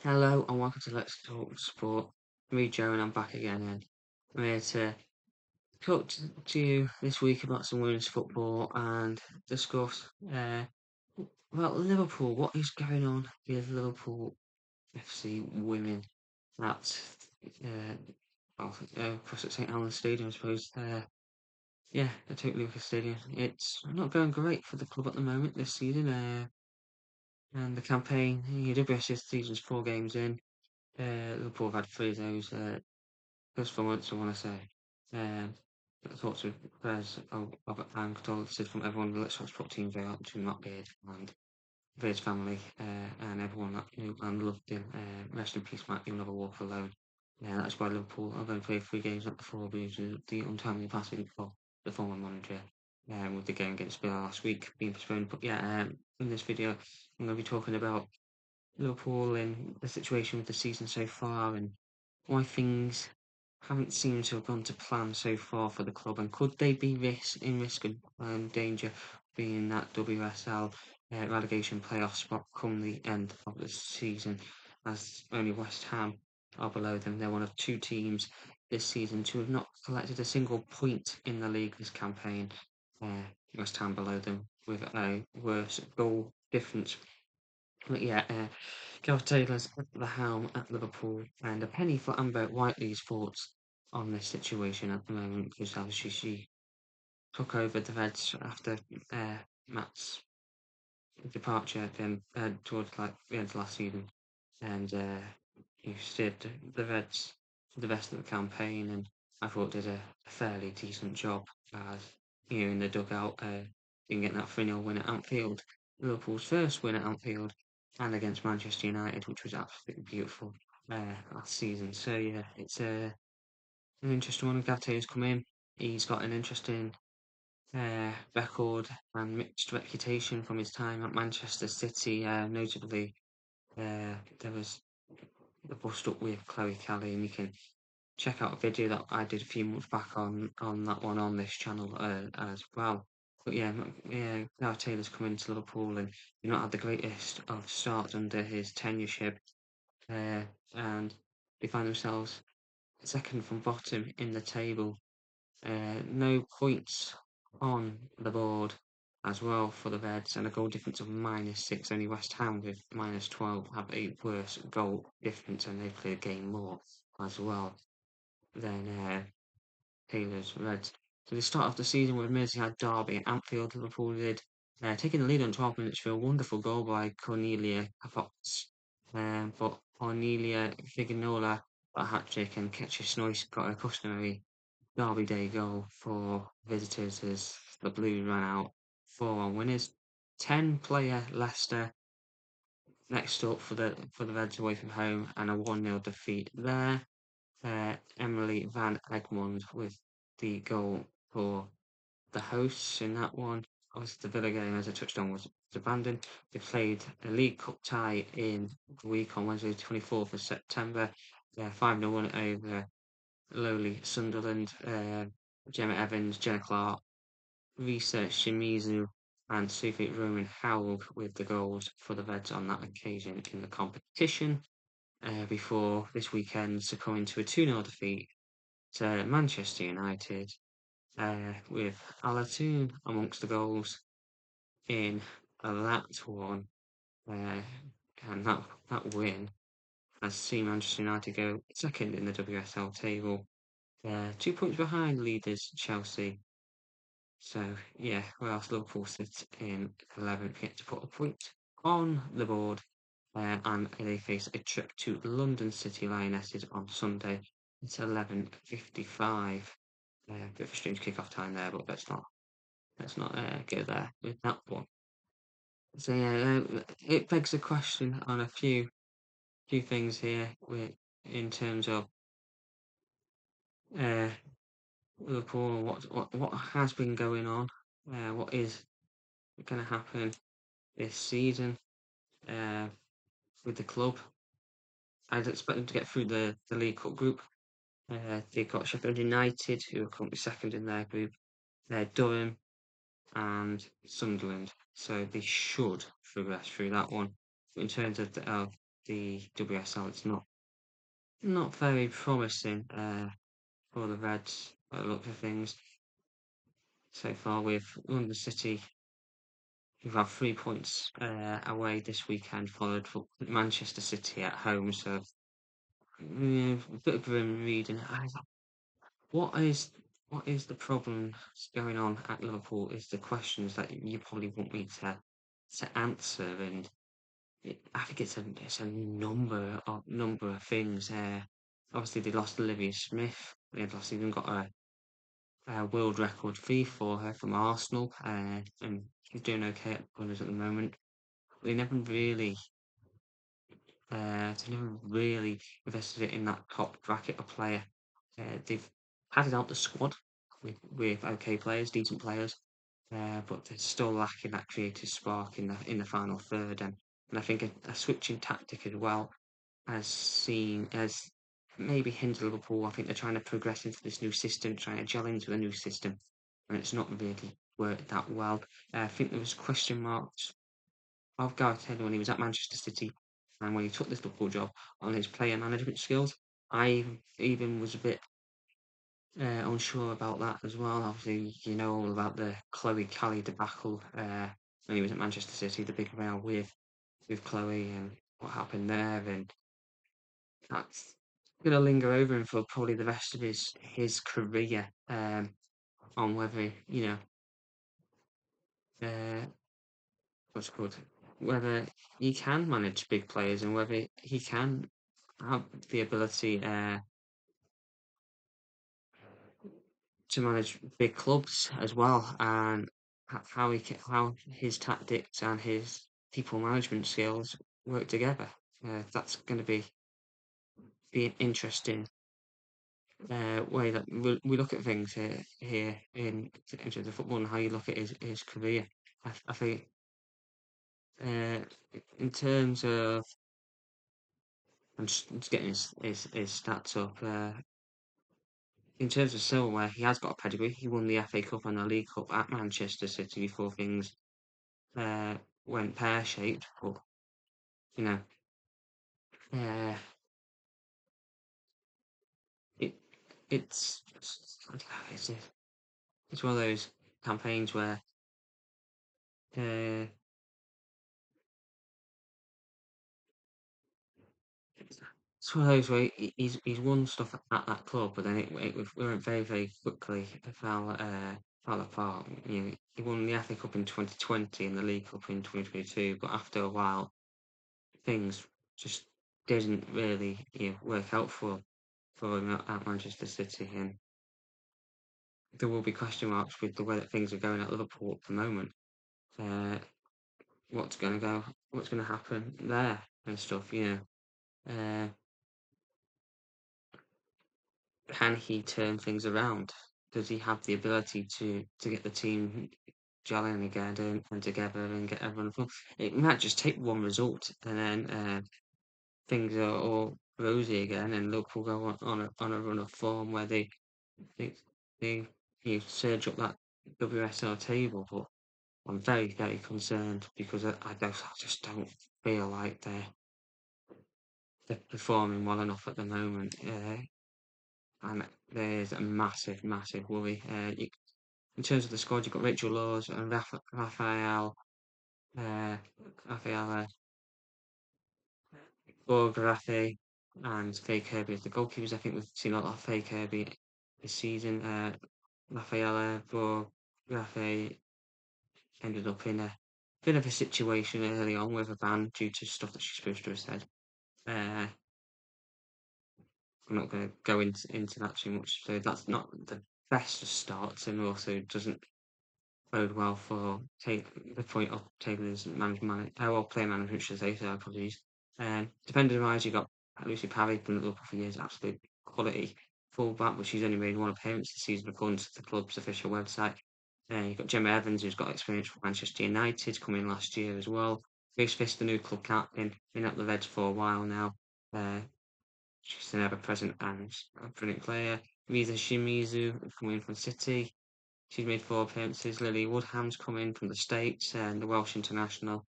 Hello and welcome to Let's Talk Sport. Me, Joe, and I'm back again. And I'm here to talk to you this week about some women's football and discuss about Liverpool. What is going on with Liverpool FC Women at across at St Helens Stadium, I suppose. Yeah, the Totally Wicked Stadium. It's not going great for the club at the moment this season. And the campaign, the WSS season's 4 games in. Liverpool have had 3 of those. First 4 months, I want to say. Um, I talked to players and condolences from everyone in the Let's Talk Sport team there, to Matt Beard and Beard's family, and everyone that knew and loved him. Rest in peace, Matt. You'll never walk alone. That's why Liverpool are going to play 3 games at the 4 because of the untimely passing of the former manager. With the game against Villa last week being postponed. But yeah, in this video, I'm going to be talking about Liverpool and the situation with the season so far and why things haven't seemed to have gone to plan so far for the club, and could they be in risk of danger being that WSL relegation playoff spot come the end of the season, as only West Ham are below them. They're one of 2 teams this season to have not collected a single point in the league this campaign. West Ham below them with a worse goal difference. But yeah, Gareth Taylor's at the helm at Liverpool, and a penny for Amber Whiteley's thoughts on this situation at the moment, because obviously she took over the Reds after Matt's departure then towards like the end of last season, and he steered the Reds for the rest of the campaign, and I thought did a fairly decent job as in the dugout, in getting that 3-0 win at Anfield, Liverpool's first win at Anfield, and against Manchester United, which was absolutely beautiful last season. So yeah, it's an interesting one. Gatte's come in. He's got an interesting record and mixed reputation from his time at Manchester City. Notably, there was the bust up with Chloe Kelly, and you can check out a video that I did a few months back on that one on this channel as well. But yeah, yeah, now Taylor's come into Liverpool and he's not had the greatest of starts under his tenureship, uh, and they find themselves second from bottom in the table. No points on the board as well for the Reds, and a goal difference of -6. Only West Ham with -12 have a worse goal difference, and they've played a game more as well than Taylor's Reds. So they start off the season with Merseyside derby at Anfield. Liverpool did, taking the lead on 12 minutes for a wonderful goal by Cornelia Fox. But Cornelia Figanola got a hat-trick, and Ketcher Snoyce got a customary Derby Day goal for visitors as the Blues ran out 4-1 winners. 10-player Leicester next up for the Reds away from home, and a 1-0 defeat there. Emily van Egmond with the goal for the hosts in that one. Obviously, the Villa game, as I touched on, was abandoned. They played a League Cup tie in the week on Wednesday, 24th of September. 5-0 win over lowly Sunderland. Gemma Evans, Jenna Clark, Risa Shimizu, and Sophie Roman Howell with the goals for the Reds on that occasion in the competition. Before this weekend succumbing to a 2-0 defeat to Manchester United, with Alatoon amongst the goals in that one. And that win has seen Manchester United go second in the WSL table, 2 points behind leaders Chelsea. So yeah, whereas Liverpool sit in 11th, yet to put a point on the board, and they face a trip to London City Lionesses on Sunday. It's 11:55. Bit of a strange kick-off time there, but let's not go there with that one. So yeah, it begs a question on a few things here in terms of uh, Liverpool, what has been going on, what is going to happen this season uh, with the club. I'd expect them to get through the League Cup group. They've got Sheffield United, who are currently second in their group. Durham and Sunderland, so they should progress through that one. But in terms of the WSL. It's not very promising for the Reds by the look of things so far. With London City, who have 3 points away this weekend, followed for Manchester City at home. So yeah, a bit of grim reading. What is what is the problem going on at Liverpool is the questions that you probably want me to answer, and I think it's a number of things. Obviously they lost Olivia Smith. They've lost even got a world record fee for her from Arsenal, and she's doing okay at Gunners at the moment. They never really they never really invested it in that top bracket of player. They've padded out the squad with okay players, decent players, but they're still lacking that creative spark in the final third. And I think a switching tactic as well has maybe hindered Liverpool. I think they're trying to progress into this new system, trying to gel into a new system, and it's not really worked that well. I think there was question marks of Gareth Taylor when he was at Manchester City and when he took this Liverpool job on his player management skills. I even was a bit unsure about that as well. Obviously, you know all about the Chloe Kelly debacle when he was at Manchester City, the big row with Chloe and what happened there, and that's gonna linger over him for probably the rest of his career. On whether uh, what's it called, whether he can manage big players and whether he can have the ability to manage big clubs as well, and how his tactics and his people management skills work together. That's going to be an interesting way that we look at things here in terms of the football and how you look at his career. I think uh, in terms of I'm just getting his stats up. In terms of silverware, he has got a pedigree. He won the FA Cup and the League Cup at Manchester City before things uh, went pear shaped. But you know, uh, it it's it's one of those campaigns where uh, it's one of those where he's won stuff at that club, but then it went very quickly. It fell apart. You know, he won the FA Cup in 2020 and the League Cup in 2022, but after a while, things just didn't really work out for him at Manchester City, and there will be question marks with the way that things are going at Liverpool at the moment. Uh, what's going to go? What's going to happen there and stuff? Uh, can he turn things around? Does he have the ability to get the team gelling again and together and get everyone fun? It might just take one result and then things are all rosy again, and Liverpool go on a run of form where they they surge up that WSL table. But I'm very concerned because I just don't feel like they're performing well enough at the moment. And there's a massive worry. In terms of the squad, you've got Rachel Laws and uh, Rafaela Borgrafe and Faye Kirby as the goalkeepers. I think we've seen a lot of Faye Kirby this season. Rafaela Borgrafe ended up in a bit of a situation early on with a ban due to stuff that she's supposed to have said. Uh, I'm not going to go into that too much. So that's not the best of starts, and also doesn't bode well for the point of Taylor's player management, should I say, so apologies. Defender wise, you got Lucy Parry, been at Liverpool for years, absolute quality fullback, but she's only made one appearance this season according to the club's official website. You've got Gemma Evans, who's got experience with Manchester United, coming last year as well. Grace Fisk, the new club captain, been at the Reds for a while now. Uh, she's an ever-present and a brilliant player. Riza Shimizu, coming from City. She's made 4 appearances. Lily Woodham's come in from the States and the Welsh international.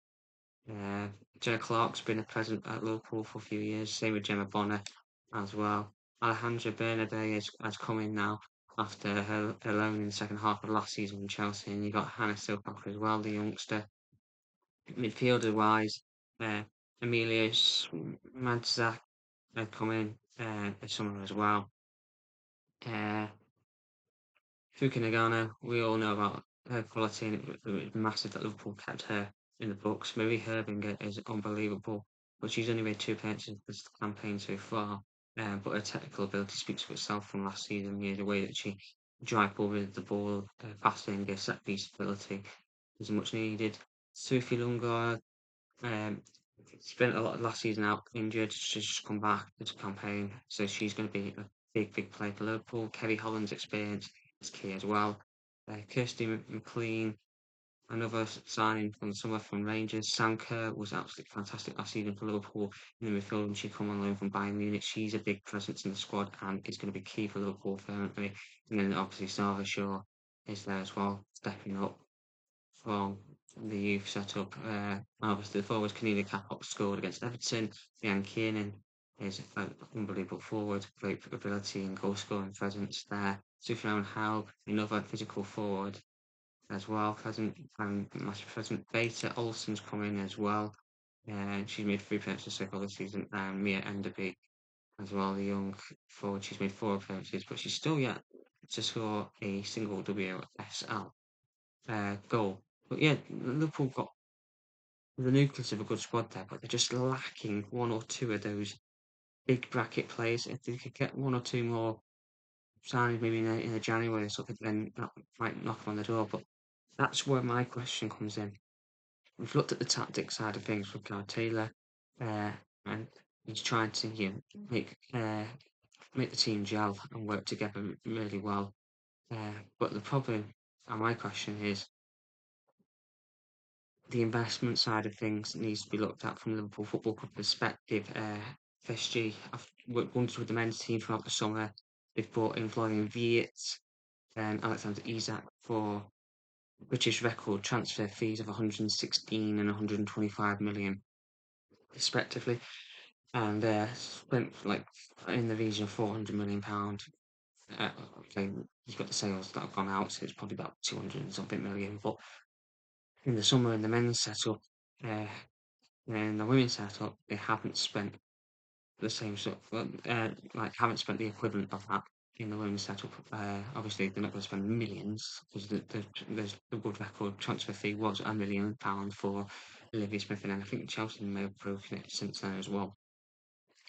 Uh, Jenna Clark's been a present at Liverpool for a few years. Same with Gemma Bonner as well. Alejandra Bernabei has come in now after her loan in the second half of last season with Chelsea, and you got Hannah Silcock as well, the youngster. Midfielder wise, uh, Emilius Madzak had come in this summer as well. Uh, Fuka Nagano, we all know about her quality, and it was massive that Liverpool kept her in the books. Marie Herbinger is unbelievable, but she's only made 2 appearances this campaign so far. But her technical ability speaks for itself from last season. The way that she drive ball with the ball, passing, her set piece ability is much needed. Sophie Lungard um, spent a lot of last season out injured. She's just come back this campaign, so she's going to be a big player for Liverpool. Kerry Holland's experience is key as well. Kirsty McLean, another signing from the summer from Rangers. Sam Kerr was absolutely fantastic last season for Liverpool in the midfield when she come on loan from Bayern Munich. She's a big presence in the squad and is going to be key for Liverpool permanently. And then obviously Sarva Shaw is there as well, stepping up from the youth setup. Obviously, the forwards Cornelia Capop scored against Everton. Leanne Kiernan is an unbelievable forward, great ability and goal scoring presence there. Sufjan Howe, another physical forward as well, present and massive present. Beta Olsen's come in as well. She's made 3 appearances so far this season. And Mia Enderby as well, the young forward. She's made 4 appearances, but she's still yet to score a single WSL goal. But yeah, Liverpool got the nucleus of a good squad there, but they're just lacking one or two of those big bracket players. If they could get one or two more signed, maybe in the January or something, then that might knock on the door. But that's where my question comes in. We've looked at the tactic side of things with Guard Taylor, uh, and he's trying to make the team gel and work together really well. But the problem, and my question is, the investment side of things needs to be looked at from Liverpool Football Club perspective. FSG, I've worked wonders with the men's team throughout the summer. They've brought in Florian Wirtz and Alexander Isak for British record transfer fees of 116 and 125 million, respectively, and spent like in the region of 400 million pound. Okay, you've got the sales that have gone out, so it's probably about 200 and something million. But in the summer, in the men's setup, uh, in the women's setup, they haven't spent the same sort of, like, haven't spent the equivalent of that in the women's setup. Obviously, they're not going to spend millions because the world record transfer fee was £1 million for Olivia Smith, and I think Chelsea may have broken it since then as well.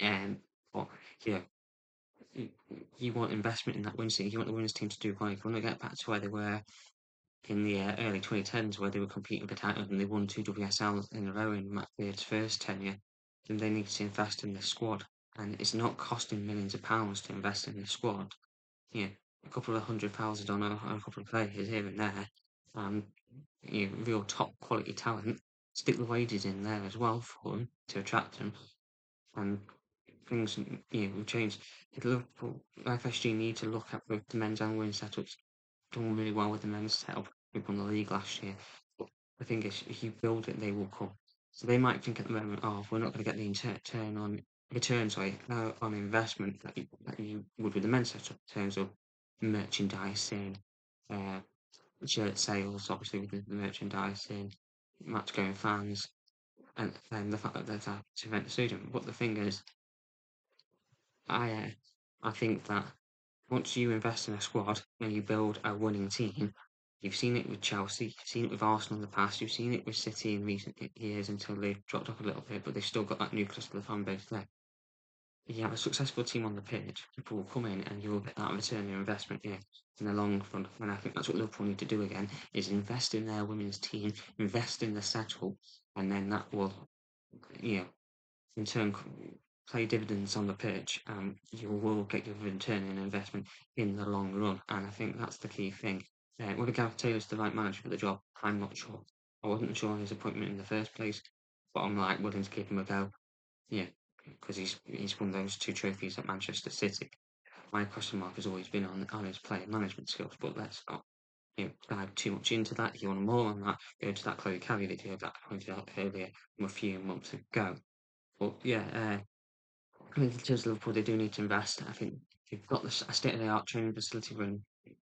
Um, but yeah, you, you want investment in that women's team. You want the women's team to do well. You want to get back to where they were in the early 2010s, where they were competing for titles and they won 2 WSLs in a row in Matt Beard's first tenure. Then they need to invest in the squad, and it's not costing millions of pounds to invest in the squad. Yeah, a couple of 100,000 on a couple of players here and there, and real top quality talent. Stick the wages in there as well for them to attract them, and things will change. Liverpool FSG need to look at both the men's and women's setups. Done really well with the men's setup. We won the league last year, but the thing is, if you build it, they will come. So they might think at the moment, oh, we're not going to get the return, on investment that you would with the men's setup in terms of merchandising, uh, shirt sales, obviously with the merchandising, match going fans, and the fact that there's a to rent the stadium. But the thing is, I think that once you invest in a squad and you build a winning team, you've seen it with Chelsea, you've seen it with Arsenal in the past, you've seen it with City in recent years until they've dropped off a little bit, but they've still got that nucleus of the fan base there. If you have a successful team on the pitch, people will come in and you will get that return on your investment, in the long run. And I think that's what Liverpool need to do again, is invest in their women's team, invest in the setup, and then that will, you know, in turn play dividends on the pitch, and you will get your return in investment in the long run. And I think that's the key thing. Whether Gareth Taylor's the right manager for the job, I'm not sure. I wasn't sure on his appointment in the first place, but I'm like willing to give him a go. Yeah, because he's won those 2 trophies at Manchester City. My question mark has always been on his player management skills, but let's not dive too much into that. If you want more on that, go to that Chloe Kelly video that I pointed out earlier from a few months ago. But yeah, I mean, in terms of Liverpool, they do need to invest. I think they've got a state-of-the-art training facility when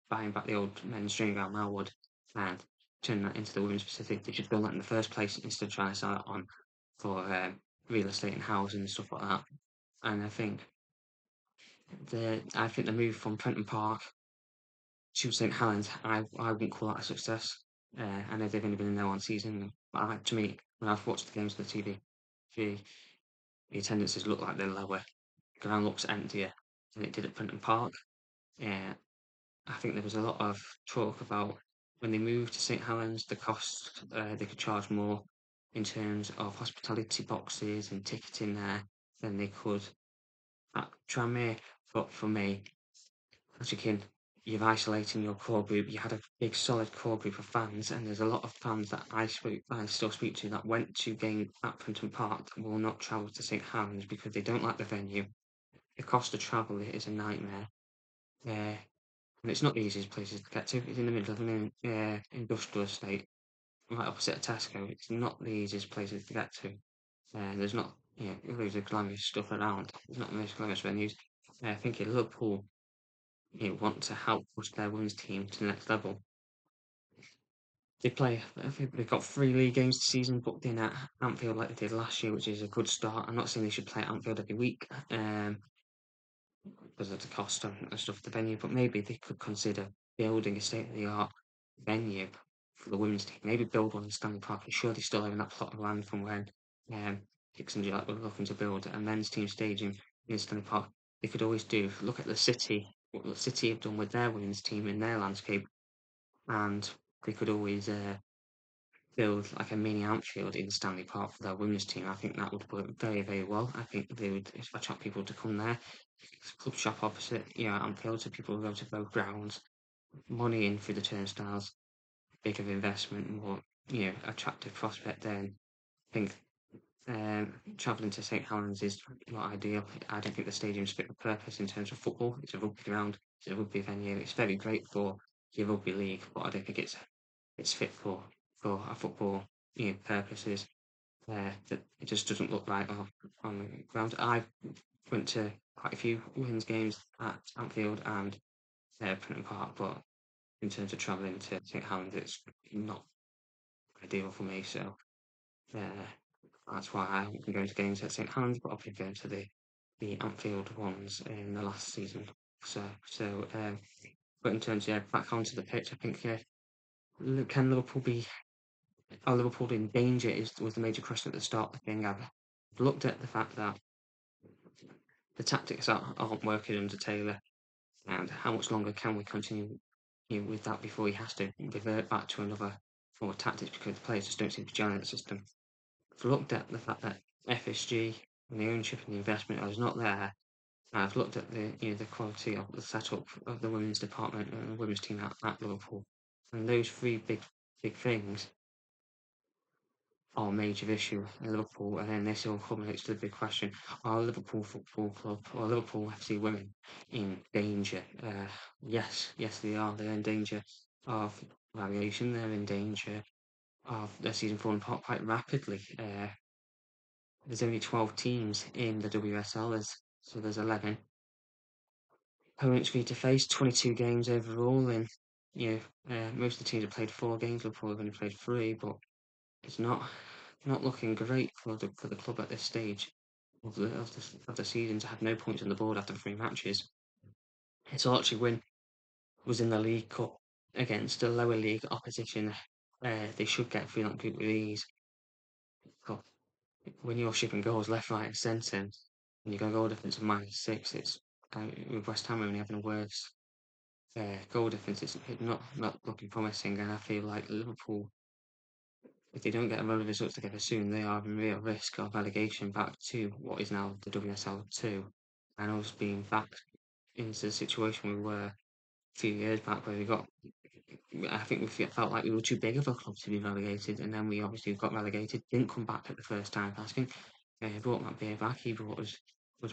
buying back the old men's training ground Malwood and turning that into the women's facility. They should build that in the first place instead of trying to sell it on for real estate and housing and stuff like that. And I think the move from Prenton Park to St Helens, I wouldn't call that a success. I know they've only been in there one season, but to me, when I've watched the games on the TV, the, the attendances look like they're lower. The ground looks emptier than it did at Prenton Park. Uh, I think there was a lot of talk about when they moved to St Helens, the cost they could charge more in terms of hospitality boxes and ticketing there than they could at Tranmere. But for me, as you can, you're isolating your core group. You had a big, solid core group of fans, and there's a lot of fans that I still speak to that went to game at Printon Park that will not travel to St Helens because they don't like the venue. The cost of travel is a nightmare. Uh, and it's not the easiest places to get to. It's in the middle of an industrial estate, right opposite a Tesco. It's not the easiest places to get to. There's not, loads of glamorous stuff around. There's not the most glamorous venues. I think in Liverpool, want to help push their women's team to the next level. I think they've got 3 league games this season booked in at Anfield like they did last year, which is a good start. I'm not saying they should play at Anfield every week, because of the cost and stuff of the venue, but maybe they could consider building a state-of-the-art venue for the women's team. Maybe build one in Stanley Park. I'm sure they still own that plot of land from when Dixon Gillette were looking to build a men's team stadium in Stanley Park. They could always look at the City, what the City have done with their women's team in their landscape, and they could always build like a mini Anfield in Stanley Park for their women's team. I think that would work very, very well. I think they would attract people to come there. Club shop opposite, Anfield, so people will go to both grounds. Money in through the turnstiles, bigger investment, more, attractive prospect. Then I think travelling to St Helens is not ideal. I don't think the stadium's fit for purpose in terms of football. It's a rugby ground, it's a rugby venue. It's very great for your rugby league, but I don't think it's fit for a football purposes. That it just doesn't look right on the ground. I went to quite a few women's games at Anfield and Printing Park, but in terms of travelling to St Helens, it's not ideal for me. So uh, that's why I haven't been going to games at St Helens, but I've been going to the Anfield ones in the last season. But in terms, back onto the pitch, I think, can Liverpool be? Are Liverpool in danger? Was the major question at the start of the thing. I've looked at the fact that the tactics aren't working under Taylor, and how much longer can we continue with that before he has to revert back to another form of tactics because the players just don't seem to gel in the system. I've looked at the fact that FSG and the ownership and the investment is not there. I've looked at the quality of the setup of the women's department and the women's team at Liverpool, and those 3 big things are a major issue in Liverpool. And then this all culminates to the big question: are Liverpool Football Club or Liverpool FC Women in danger? Yes, they are. They're in danger of relegation. They're in danger of their season falling apart quite rapidly. There's only 12 teams in the WSL, so there's 11 opponents for you to face, 22 games overall, and most of the teams have played 4 games. Liverpool have only played 3, but it's not looking great for the club at this stage of the season to have no points on the board after 3 matches. Its Archie win was in the League Cup against a lower league opposition. They should get through that group with ease. But when you're shipping goals left, right, and centre, and you got a goal difference of -6, it's with West Ham only having a worse goal difference. It's not looking promising, and I feel like Liverpool, if they don't get a lot of results together soon, they are in real risk of relegation back to what is now the WSL 2, and us being back into the situation we were a few years back where I think we felt like we were too big of a club to be relegated, and then we obviously got relegated, didn't come back at the first time asking. Brought Matt Beer back, he brought us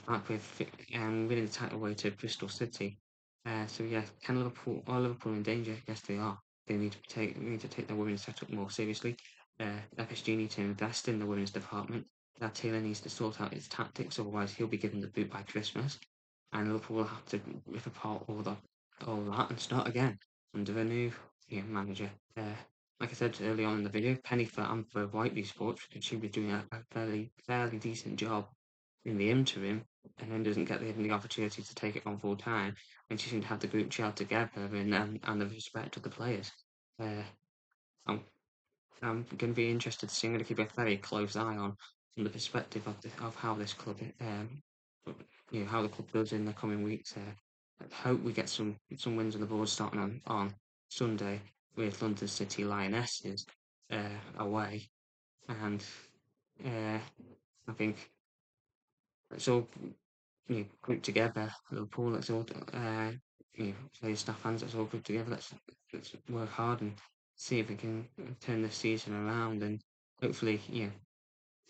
back with winning the title away to Bristol City. So yeah, are Liverpool in danger? Yes, they are. they need to take their women's setup more seriously. FSG need to invest in the women's department. Taylor needs to sort out his tactics, otherwise he'll be given the boot by Christmas, and Liverpool will have to rip apart all that and start again under a new manager. Like I said early on in the video, Penny for Whiteley Sports, because she was doing a fairly decent job in the interim, and then doesn't get the opportunity to take it on full time, and she seemed to have the group gel together and the respect of the players. Uh, I'm I'm going to be interested to see. I'm going to keep a very close eye on from the perspective of how this club, how the club does in the coming weeks. I hope we get some wins on the board starting on Sunday with London City Lionesses away, and uh, I think it's all grouped together. Liverpool, let's all players, staff, fans, let's all group together. Let's work hard and see if we can turn this season around, and hopefully,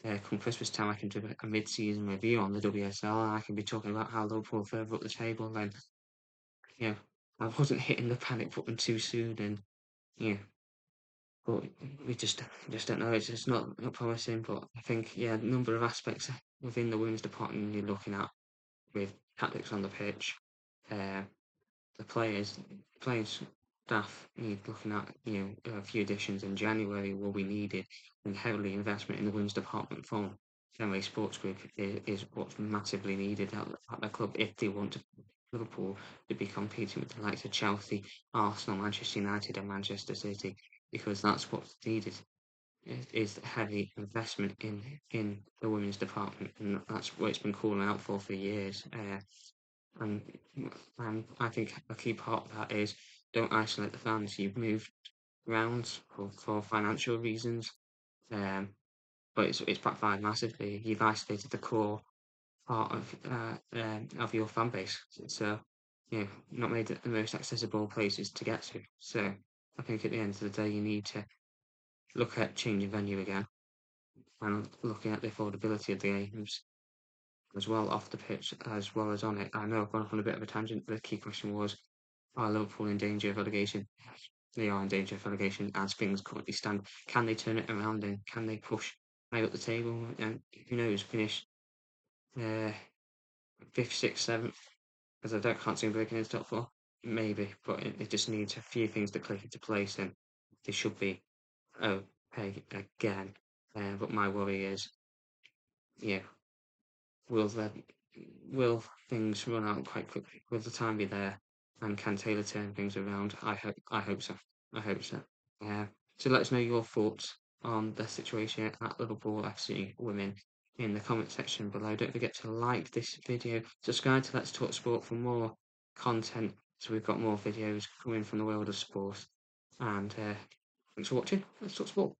come Christmas time, I can do a mid-season review on the WSL, and I can be talking about how Liverpool are further up the table. Then, you know, I wasn't hitting the panic button too soon, and you know, but we just don't know. It's just not promising. But I think, a number of aspects within the women's department you're looking at with tactics on the pitch, uh, the players staff need looking at, a few additions in January will be needed, and heavily investment in the women's department from Fenway Sports Group is what's massively needed at the club if they want Liverpool to be competing with the likes of Chelsea, Arsenal, Manchester United, and Manchester City, because that's what's needed is heavy investment in the women's department, and that's what it's been calling out for years. And I think a key part of that is don't isolate the fans. You've moved rounds for financial reasons, um, but it's backfired massively. You've isolated the core part of your fan base, so not made it the most accessible places to get to. So I think at the end of the day, you need to look at changing venue again and looking at the affordability of the games as well off the pitch as well as on it. I know I've gone off on a bit of a tangent, but the key question was, are Liverpool in danger of relegation? Yes, they are in danger of relegation as things currently stand. Can they turn it around, and can they push high up the table? And who knows, finish uh, fifth, sixth, seventh? Because can't see them breaking into top four. Maybe, but it just needs a few things to click into place, and they should be okay again. But my worry is, yeah, will the will things run out quite quickly? Will the time be there? And can Taylor turn things around? I hope so. I hope so. Uh, so let us know your thoughts on the situation at Liverpool FC Women in the comment section below. Don't forget to like this video, subscribe to Let's Talk Sport for more content. So we've got more videos coming from the world of sport. And thanks for watching. Let's Talk Sport.